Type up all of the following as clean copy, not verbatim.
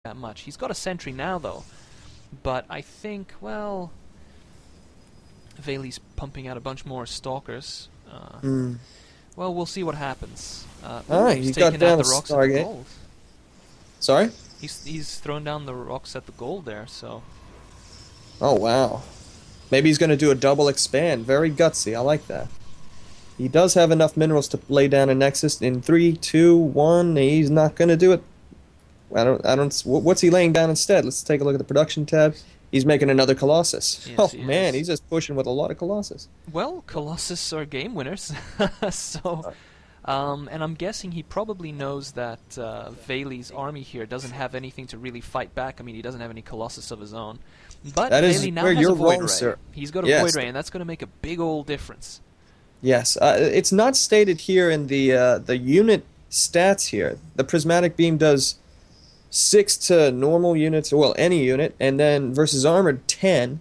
that much. He's got a sentry now, though. But I think, well, Valy's pumping out a bunch more stalkers. Well, we'll see what happens. He's got down the a rocks at the Stargate. gold. Sorry? He's thrown down the rocks at the gold there, so... Oh, wow. Maybe he's going to do a double expand. Very gutsy. I like that. He does have enough minerals to lay down a Nexus in 3, 2, 1. He's not going to do it. What's he laying down instead? Let's take a look at the production tab. He's making another Colossus. Yes, Oh, man, he's just pushing with a lot of Colossus. Well, Colossus are game winners. So... and I'm guessing he probably knows that Valy's army here doesn't have anything to really fight back. I mean, he doesn't have any Colossus of his own. But Valy now has a Void Ray. Sir. He's got a Void Ray, and that's going to make a big old difference. Yes, it's not stated here in the unit stats here. The Prismatic Beam does 6 to normal units, well, any unit, and then versus armored 10.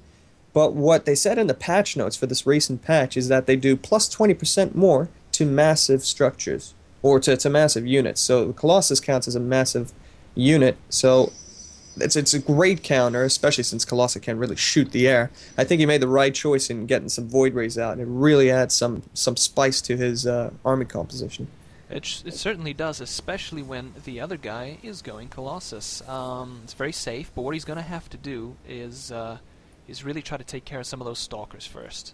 But what they said in the patch notes for this recent patch is that they do plus 20% more to massive structures, or to massive units. So the Colossus counts as a massive unit, so it's a great counter, especially since Colossus can really shoot the air. I think he made the right choice in getting some Void Rays out, and it really adds some spice to his army composition. It certainly does, especially when the other guy is going Colossus. It's very safe, but what he's going to have to do is really try to take care of some of those Stalkers first.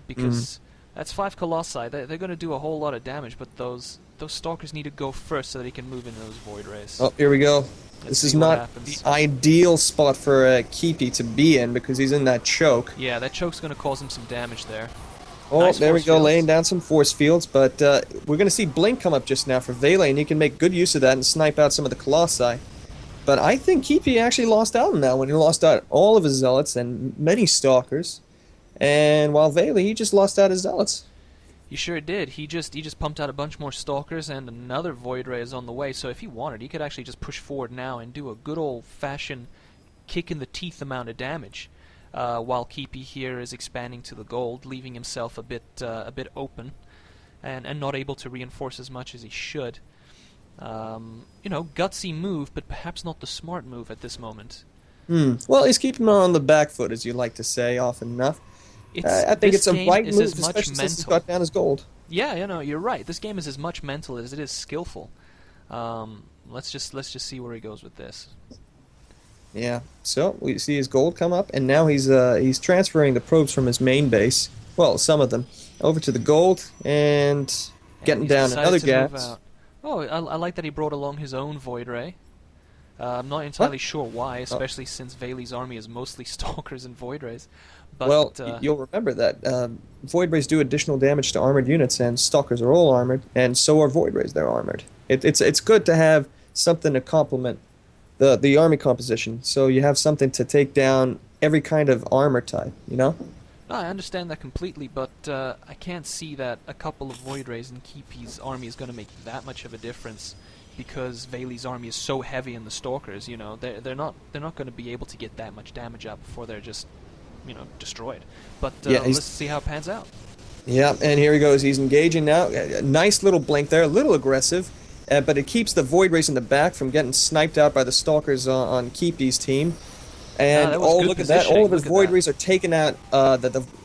Because that's 5 Colossi. They're going to do a whole lot of damage, but those Stalkers need to go first so that he can move into those Void Rays. Oh, here we go. This is not the ideal spot for Keype to be in because he's in that choke. Yeah, that choke's going to cause him some damage there. Oh, nice there we go, fields. laying down some force fields, but we're going to see Blink come up just now for Valy, and he can make good use of that and snipe out some of the Colossi. But I think Keype actually lost out on that when he lost out all of his Zealots and many Stalkers. And while Valy, he just lost out his Zealots. He sure did. He just pumped out a bunch more Stalkers, and another Void Ray is on the way. So if he wanted, he could actually just push forward now and do a good old-fashioned kick in the teeth amount of damage, while Keype here is expanding to the gold, leaving himself a bit open, and not able to reinforce as much as he should. Gutsy move, but perhaps not the smart move at this moment. Well, he's keeping him on the back foot, as you like to say often enough. I think it's a right move, especially since he's got down his gold. Yeah, you're right. This game is as much mental as it is skillful. Let's just see where he goes with this. Yeah. So we see his gold come up, and now he's transferring the probes from his main base. Well, some of them over to the gold and getting down another gaps. Oh, I like that he brought along his own Void Ray. I'm not entirely sure why, especially since Valy's army is mostly Stalkers and Void Rays. But, well, you'll remember that Void Rays do additional damage to armored units, and Stalkers are all armored, and so are Void Rays. They're armored. It's good to have something to complement the army composition, so you have something to take down every kind of armor type. No, I understand that completely, but I can't see that a couple of Void Rays in Keype's army is going to make that much of a difference, because Valy's army is so heavy in the Stalkers. They're not going to be able to get that much damage out before they're just destroyed. But let's see how it pans out. Yeah, and here he goes. He's engaging now. A nice little blink there, a little aggressive, but it keeps the Void Rays in the back from getting sniped out by the Stalkers on Keype's team. And look at that! All of his Void Rays are taking out.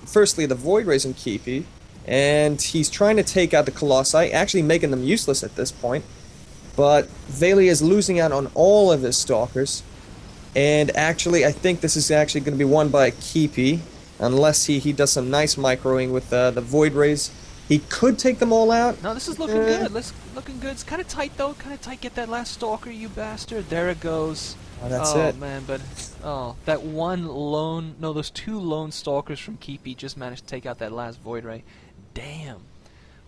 Firstly, the Void Rays in Keype, and he's trying to take out the Colossi, actually making them useless at this point. But Valy is losing out on all of his Stalkers. And actually, I think this is actually going to be won by Keype, unless he does some nice microing with the Void Rays. He could take them all out. No, this is looking good. Looking good. It's kind of tight, though. Kind of tight. Get that last Stalker, you bastard. There it goes. Oh, that's it. Oh, man, but... those 2 lone Stalkers from Keype just managed to take out that last Void Ray. Damn.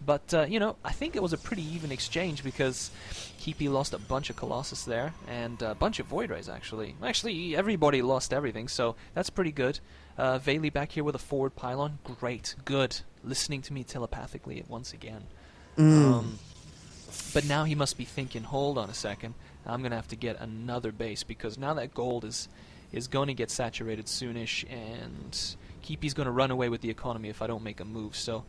But, I think it was a pretty even exchange because Keype lost a bunch of Colossus there, and a bunch of Void Rays, actually. Actually, everybody lost everything, so that's pretty good. Valy back here with a forward pylon. Great. Good. Listening to me telepathically once again. But now he must be thinking, hold on a second, I'm going to have to get another base, because now that gold is going to get saturated soonish, and Keype's going to run away with the economy if I don't make a move, so...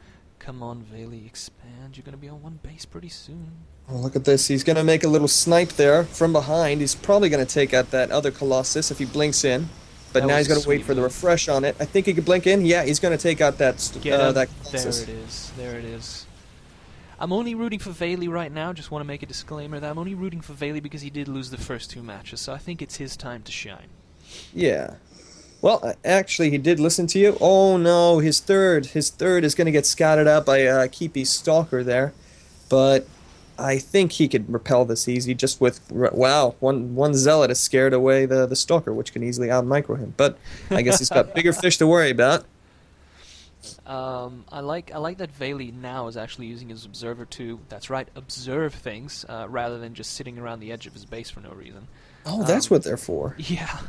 come on, Valy, expand. You're gonna be on one base pretty soon. Oh, look at this. He's going to make a little snipe there from behind. He's probably going to take out that other Colossus if he blinks in. But That now was he's a going to wait sweet for the move. refresh on it. I think he could blink in. Yeah, he's going to take out that Get him. that There Colossus. it is. There it is. I'm only rooting for Valy right now. Just want to make a disclaimer that I'm only rooting for Valy because he did lose the first 2 matches, so I think it's his time to shine. Yeah. Well, actually, he did listen to you. Oh, no, his third is going to get scouted out by Keype's Stalker there. But I think he could repel this easy just with... Wow, one Zealot has scared away the Stalker, which can easily out-micro him. But I guess he's got bigger fish to worry about. I like that Valy now is actually using his observer to, that's right, observe things rather than just sitting around the edge of his base for no reason. Oh, that's what they're for. Yeah,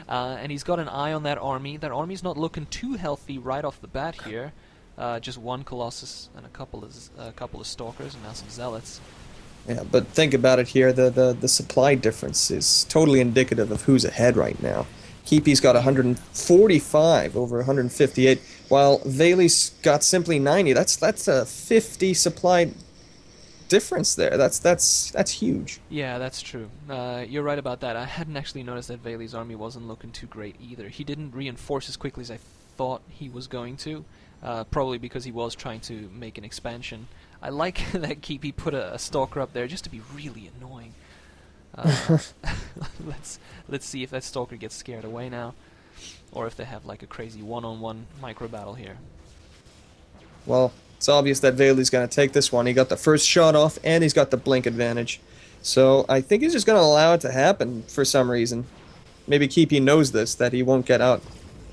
and he's got an eye on that army. That army's not looking too healthy right off the bat here. Just one Colossus and a couple of Stalkers and now some Zealots. Yeah, but think about it here. The supply difference is totally indicative of who's ahead right now. Keype's got 145 over 158, while Valy's got simply 90. That's a 50 supply difference there. That's huge. Yeah, that's true. You're right about that. I hadn't actually noticed that Valy's army wasn't looking too great either. He didn't reinforce as quickly as I thought he was going to, probably because he was trying to make an expansion. I like that Keype put a Stalker up there just to be really annoying. Let's see if that Stalker gets scared away now, or if they have like a crazy one-on-one micro battle here. Well, it's obvious that Valy's going to take this one. He got the first shot off, and he's got the blink advantage. So I think he's just going to allow it to happen for some reason. Maybe Keype knows this, that he won't get out.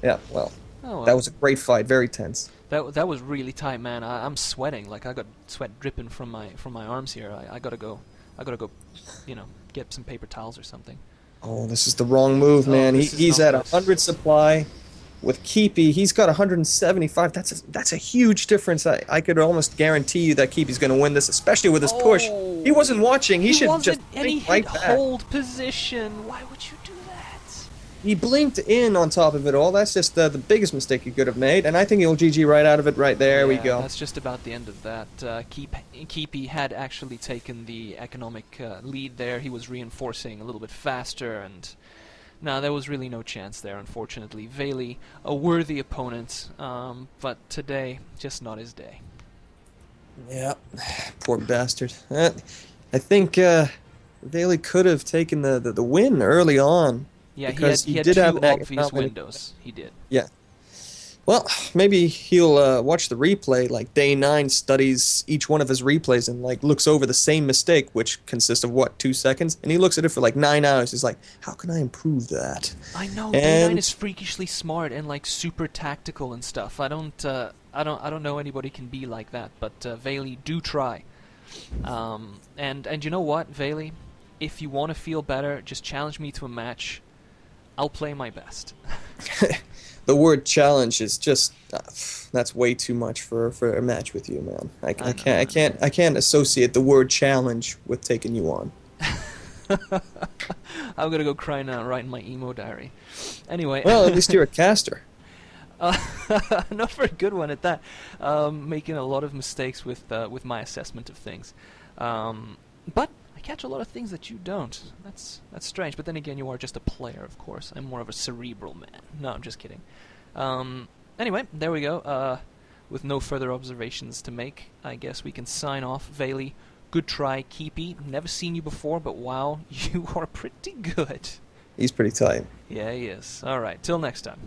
Yeah, well, that was a great fight, very tense. That was really tight, man. I'm sweating. Like I got sweat dripping from my arms here. I gotta go, get some paper towels or something. Oh, this is the wrong move, man. He's at 100 supply. With Keype, he's got 175. That's a huge difference. I could almost guarantee you that Keype's going to win this, especially with his push. He wasn't watching. He should just blink right back. Hold position. Why would you do that? He blinked in on top of it all. That's just the biggest mistake he could have made, and I think he'll GG right out of it right there. We go. That's just about the end of that. Keype had actually taken the economic lead there. He was reinforcing a little bit faster, and no, there was really no chance there, unfortunately. Valy, a worthy opponent, but today, just not his day. Yeah, poor bastard. I think Valy could have taken the win early on. Yeah, because he had did two have an obvious economic windows. He did. Yeah. Well, maybe he'll watch the replay, like day 9 studies each one of his replays and like looks over the same mistake, which consists of what, 2 seconds, and he looks at it for like 9 hours. He's like, how can I improve that? I know day 9 is freakishly smart and like super tactical and stuff. I don't know anybody can be like that, but Valy, do try. And you know what, Valy, if you want to feel better, just challenge me to a match. I'll play my best. The word challenge is just that's way too much for a match with you, man. I can't associate the word challenge with taking you on. I'm gonna go cry now, write in my emo diary. Anyway. Well, at least you're a caster. Not very good one at that. Making a lot of mistakes with my assessment of things. But I catch a lot of things that you don't. That's strange. But then again, you are just a player, of course. I'm more of a cerebral man. No, I'm just kidding. Anyway, there we go. With no further observations to make, I guess we can sign off. Valy, good try. Keype, never seen you before, but wow, you are pretty good. He's pretty tight. Yeah, he is. All right, till next time.